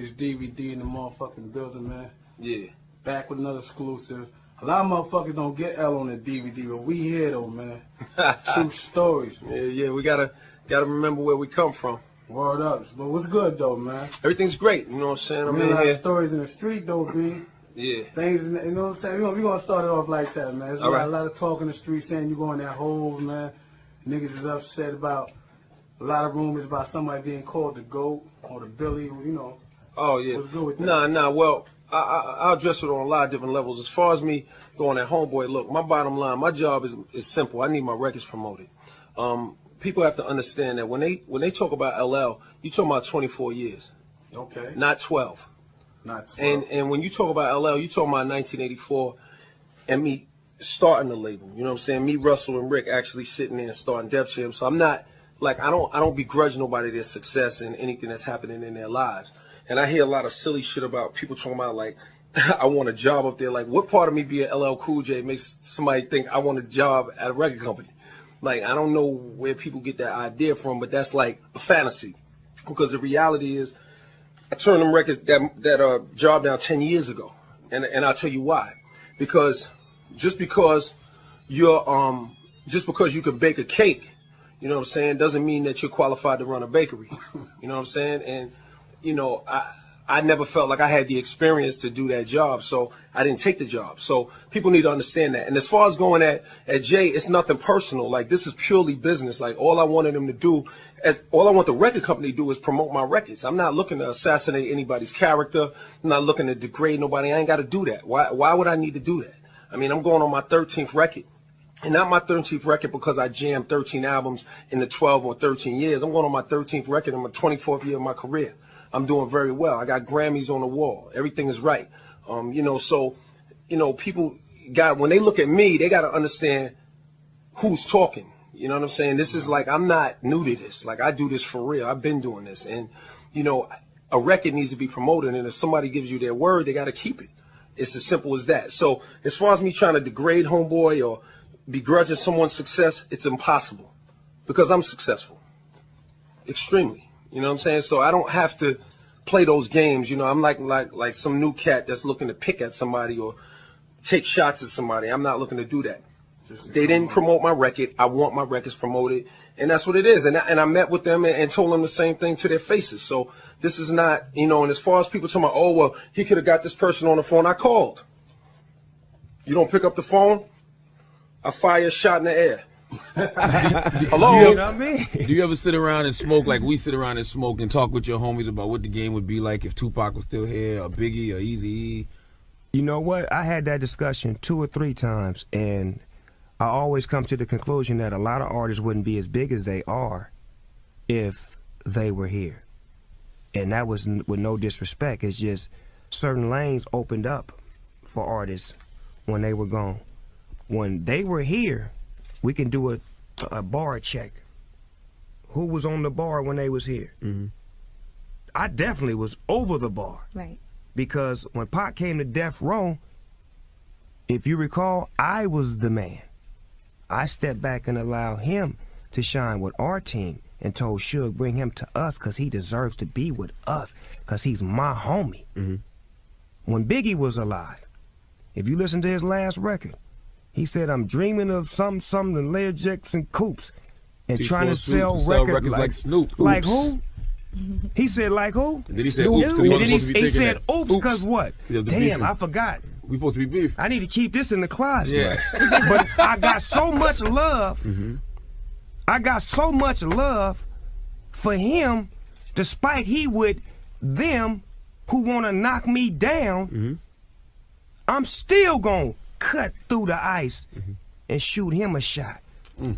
DVD in the motherfucking building, man. Yeah. Back with another exclusive. A lot of motherfuckers don't get L on the DVD, but we here though, man. True stories. Yeah, we gotta remember where we come from. Word up. But what's good though, man? Everything's great, you know what I'm saying? I'm in a lot of stories in the street though, B. Yeah. Things, you know what I'm saying? We're gonna start it off like that, man. There's a lot of talk in the street saying you going that hole, man. Niggas is upset about a lot of rumors about somebody being called the GOAT or the Billy, you know. Oh, yeah. What's good with that? Nah, well, I'll address it on a lot of different levels. As far as me going at Homeboy, look, my bottom line, my job is simple. I need my records promoted. People have to understand that when they talk about LL, you talking about 24 years. Okay. Not 12. Not 12. And when you talk about LL, you talking about 1984 and me starting the label. You know what I'm saying? Me, Russell, and Rick actually sitting there and starting Def Jam. So I'm not, like, I don't begrudge nobody their success and anything that's happening in their lives. And I hear a lot of silly shit about people talking about, like, I want a job up there. Like, what part of me being LL Cool J makes somebody think I want a job at a record company? Like, I don't know where people get that idea from, but that's like a fantasy. Because the reality is, I turned them records, that job down 10 years ago. And I'll tell you why. Because just because you can bake a cake, you know what I'm saying, doesn't mean that you're qualified to run a bakery. You know what I'm saying? And you know, I never felt like I had the experience to do that job, so I didn't take the job. So people need to understand that. And as far as going at Jay, it's nothing personal. Like, this is purely business. Like, all I wanted him to do, all I want the record company to do is promote my records. I'm not looking to assassinate anybody's character. I'm not looking to degrade nobody. I ain't got to do that. Why would I need to do that? I mean, I'm going on my 13th record. And not my 13th record because I jammed 13 albums in the 12 or 13 years. I'm going on my 13th record in my 24th year of my career. I'm doing very well. I got Grammys on the wall. Everything is right. You know, so, you know, people when they look at me, they got to understand who's talking. You know what I'm saying? This is like, I'm not new to this. Like, I do this for real. I've been doing this. And, you know, a record needs to be promoted. And if somebody gives you their word, they got to keep it. It's as simple as that. So as far as me trying to degrade Homeboy or begrudging someone's success, it's impossible because I'm successful. Extremely. You know what I'm saying? So I don't have to play those games. You know, I'm like some new cat that's looking to pick at somebody or take shots at somebody. I'm not looking to do that. They didn't promote my record. I want my records promoted, and that's what it is. And I met with them and told them the same thing to their faces. So this is not, you know, and as far as people talking about, oh, well, he could have got this person on the phone. I called. You don't pick up the phone, I fire a shot in the air. Hello? You know what I mean? Do you ever sit around and smoke like we sit around and smoke and talk with your homies about what the game would be like if Tupac was still here, or Biggie, or Eazy-E? You know what? I had that discussion 2 or 3 times, and I always come to the conclusion that a lot of artists wouldn't be as big as they are if they were here. And that was with no disrespect. It's just certain lanes opened up for artists when they were gone. When they were here, we can do a bar check. Who was on the bar when they was here? Mm-hmm. I definitely was over the bar. Right. Because when Pac came to Death Row, if you recall, I was the man. I stepped back and allowed him to shine with our team and told Suge, bring him to us because he deserves to be with us because he's my homie. Mm-hmm. When Biggie was alive, if you listen to his last record, he said, I'm dreaming of something, Learjets and Coops, and trying to sell records like Snoop. Like who? He said, like who? And then he said, oops, because he said, oops, because what? Damn, I forgot. We supposed to be beef. I need to keep this in the closet. Yeah. But I got so much love. Mm-hmm. I got so much love for him, despite he with them who want to knock me down. Mm-hmm. I'm still going to cut through the ice and shoot him a shot. Mm.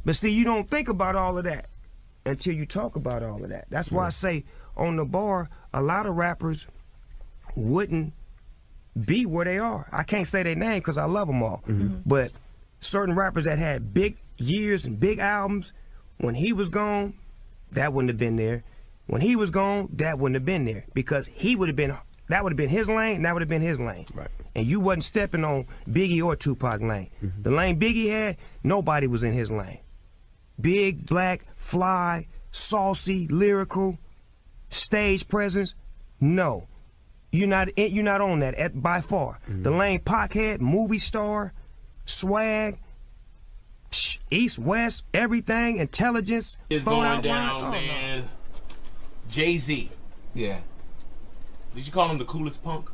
But see, you don't think about all of that until you talk about all of that. That's why I say on the bar, a lot of rappers wouldn't be where they are. I can't say their name because I love them all. But certain rappers that had big years and big albums, when he was gone, that wouldn't have been there. When he was gone, that wouldn't have been there because he would have been, that would have been his lane, that would have been his lane. Right. And you wasn't stepping on Biggie or Tupac lane. The lane Biggie had, nobody was in his lane. Big, black, fly, saucy, lyrical, stage presence. No, you're not on that by far. The lane pockhead, movie star, swag, east west, everything, intelligence. It's going down, man. Jay-Z. Yeah. Did you call him the coolest punk?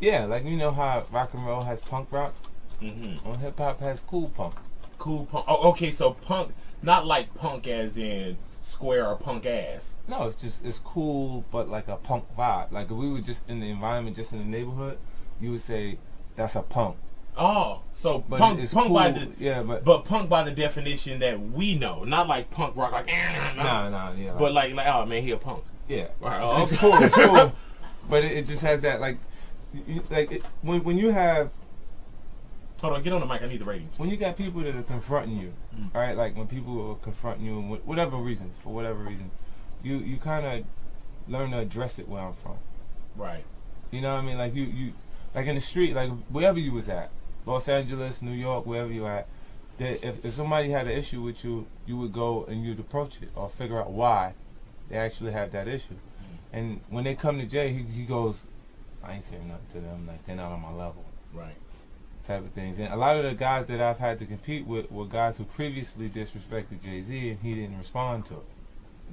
Yeah, like you know how rock and roll has punk rock? Mm-hmm. Well, hip hop has cool punk. Cool punk. Oh, okay, so punk, not like punk as in square or punk ass. No, it's cool, but like a punk vibe. Like if we were just in the environment, just in the neighborhood, you would say that's a punk. Oh, so But punk, it's punk cool. by the Yeah, but punk by the definition that we know, not like punk rock, like nah, yeah. but like oh man, he a punk. yeah, Right, oh, it's okay. cool, it's cool. But it just has that like, when you have. Hold on, get on the mic. I need the ratings. When you got people that are confronting you, all right, like when people are confronting you, and for whatever reason, you kind of learn to address it where I'm from. Right. You know what I mean? Like you like in the street, like wherever you was at, Los Angeles, New York, wherever you at, that if somebody had an issue with you, you would go and you'd approach it or figure out why they actually have that issue. And when they come to Jay, he goes, I ain't saying nothing to them, like they're not on my level. Right. Type of things. And a lot of the guys that I've had to compete with were guys who previously disrespected Jay-Z and he didn't respond to it.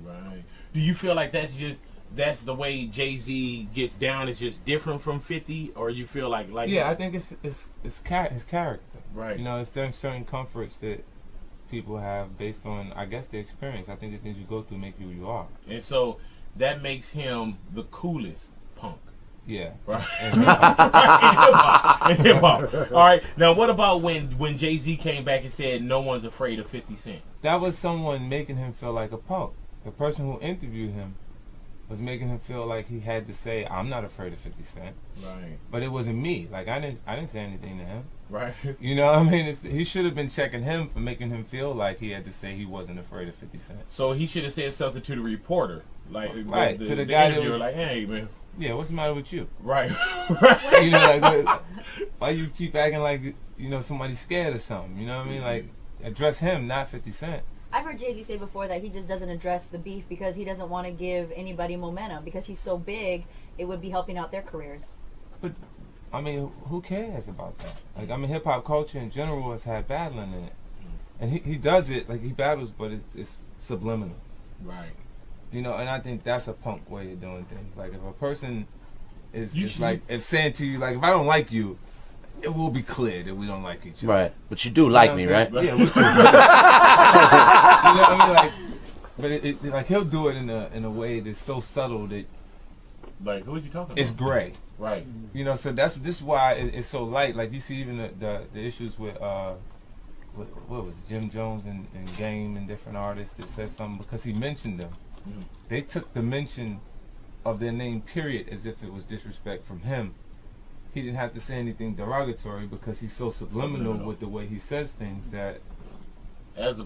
Right. Do you feel like that's the way Jay-Z gets down is just different from 50, or you feel like yeah, I think it's his character. Right. You know, it's certain comforts that people have based on, I guess, their experience. I think the things you go through make you who you are. And so that makes him the coolest punk. Yeah. Right. And In hip hop. All right. Now, what about when Jay-Z came back and said no one's afraid of 50 Cent? that was someone making him feel like a punk. The person who interviewed him was making him feel like he had to say, I'm not afraid of 50 Cent. Right. But it wasn't me. Like I didn't say anything to him. Right. You know what I mean? He should have been checking him for making him feel like he had to say he wasn't afraid of 50 Cent. So he should have said something to the reporter, like Right, to the guy that interviewer, was- like, "Hey, man." Yeah, what's the matter with you? Right. You know, like, why you keep acting like, you know, somebody's scared or something? You know what I mean? Like, address him, not 50 Cent. I've heard Jay-Z say before that he just doesn't address the beef because he doesn't want to give anybody momentum. Because he's so big, it would be helping out their careers. But, I mean, who cares about that? Like, I mean, hip-hop culture in general has had battling in it. And he does it, like, he battles, but it's subliminal. Right. You know, and I think that's a punk way of doing things. Like, if a person is You should- like, if saying to you, like, if I don't like you, it will be clear that we don't like each other. Right. But you do like You me, know what right? I'm saying? Yeah, you know what I mean? Like, but like he'll do it in a way that's so subtle that Like, who is he talking about? it's gray. Right. You know, so this is why it's so light. Like you see even the issues with what was it, Jim Jones and Game and different artists that said something because he mentioned them. Mhm. They took the mention of their name period as if it was disrespect from him. He didn't have to say anything derogatory because he's so subliminal with the way he says things that As a